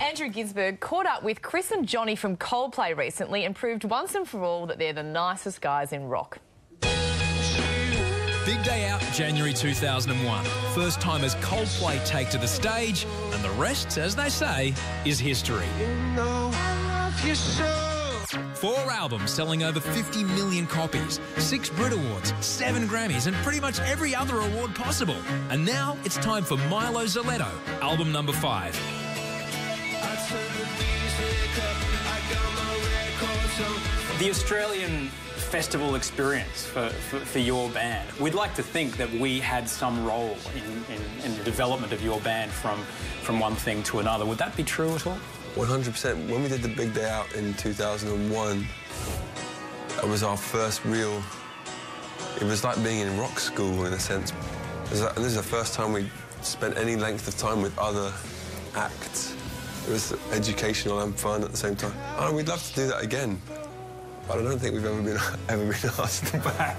Andrew Günsberg caught up with Chris and Jonny from Coldplay recently and proved once and for all that they're the nicest guys in rock. Big day out, January 2001. First time as Coldplay take to the stage, and the rest, as they say, is history. You know I love you so. 4 albums selling over 50 million copies, 6 Brit Awards, 7 Grammys, and pretty much every other award possible. And now it's time for Mylo Xyloto, album number 5. The Australian festival experience for your band, we'd like to think that we had some role in the development of your band from one thing to another. Would that be true at all? 100%. When we did the big day out in 2001, it was our first real... It was like being in rock school, in a sense. This is the first time we spent any length of time with other acts. It was educational and fun at the same time. Oh, we'd love to do that again. But I don't think we've ever been asked back.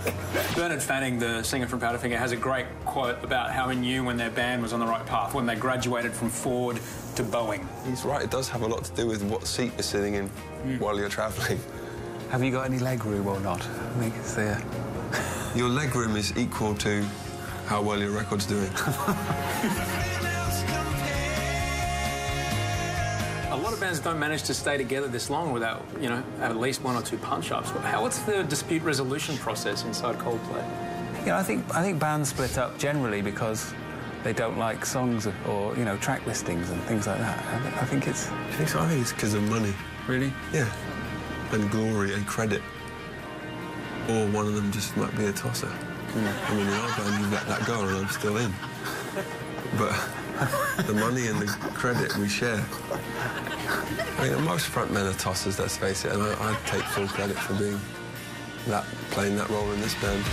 Bernard Fanning, the singer from Powderfinger, has a great quote about how he knew when their band was on the right path, when they graduated from Ford to Boeing. He's right, it does have a lot to do with what seat you're sitting in while you're travelling. Have you got any leg room or not? I think it's there. Your leg room is equal to how well your record's doing. A lot of bands don't manage to stay together this long without, you know, at least 1 or 2 punch-ups. What's the dispute resolution process inside Coldplay? Yeah, I think bands split up generally because they don't like songs or, you know, track listings and things like that. I think it's... I think it's because of money. Really? Yeah. And glory and credit. Or one of them just might be a tosser. I mean, in our band, you let that go and I'm still in. But the money and the credit we share. I mean, most frontmen are tossers, let's face it, and I take full credit for being playing that role in this band.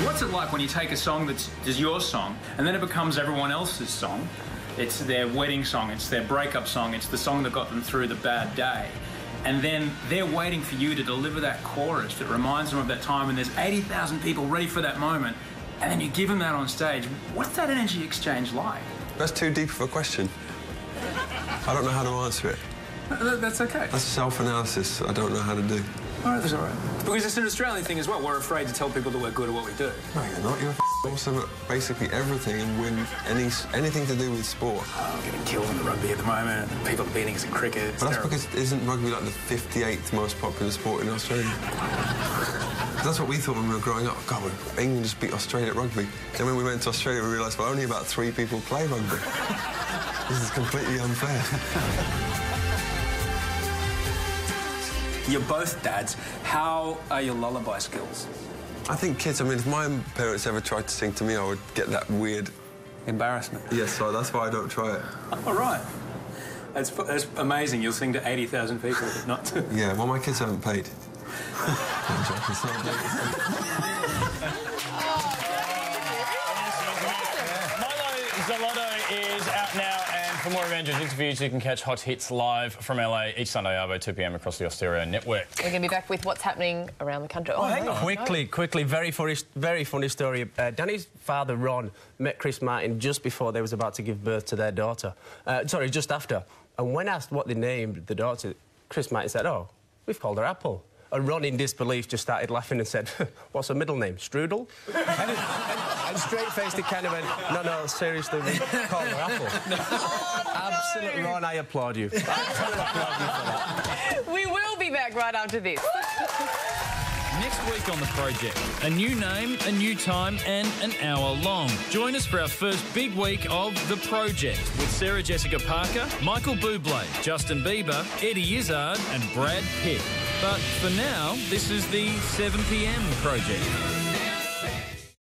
What's it like when you take a song that's your song, and then it becomes everyone else's song? It's their wedding song, it's their breakup song, it's the song that got them through the bad day. And then they're waiting for you to deliver that chorus that reminds them of that time, and there's 80,000 people ready for that moment, and then you give them that on stage. What's that energy exchange like? That's too deep of a question. I don't know how to answer it. That's okay. That's self-analysis I don't know how to do. All right, that's all right. Because it's an Australian thing as well. We're afraid to tell people that we're good at what we do. No, you're not. You're awesome at basically everything and win anything to do with sport. I'm getting killed in the rugby at the moment. People are beating us in cricket. But that's because isn't rugby like the 58th most popular sport in Australia? That's what we thought when we were growing up. God, England just beat Australia at rugby. Then when we went to Australia, we realised, well, only about 3 people play rugby. This is completely unfair. You're both dads. How are your lullaby skills? I think kids, I mean, if my parents ever tried to sing to me, I would get that weird... Embarrassment. Yes, so that's why I don't try it. All right. That's amazing. You'll sing to 80,000 people, but not to... Yeah, well, my kids haven't played. Mylo Xyloto is out now, and for more of Andrew's interviews, you can catch Hot Hits live from LA each Sunday, Arvo, 2 p.m. across the Austereo network. We're going to be back with what's happening around the country. Oh, hang on. Quickly, very funny story. Danny's father, Ron, met Chris Martin just before they was about to give birth to their daughter. Sorry, just after. And when asked what they named the daughter, Chris Martin said, "Oh, we've called her Apple." And Ron, in disbelief, just started laughing and said, "What's her middle name? Strudel?" and straight-faced, it kind of went, no, seriously, we call her Apple. Absolutely, Ron, I applaud you. I applaud you for that. We will be back right after this. Next week on The Project, a new name, a new time and an hour long. Join us for our first big week of The Project with Sarah Jessica Parker, Michael Bublé, Justin Bieber, Eddie Izzard and Brad Pitt. But for now, this is the 7 p.m. Project.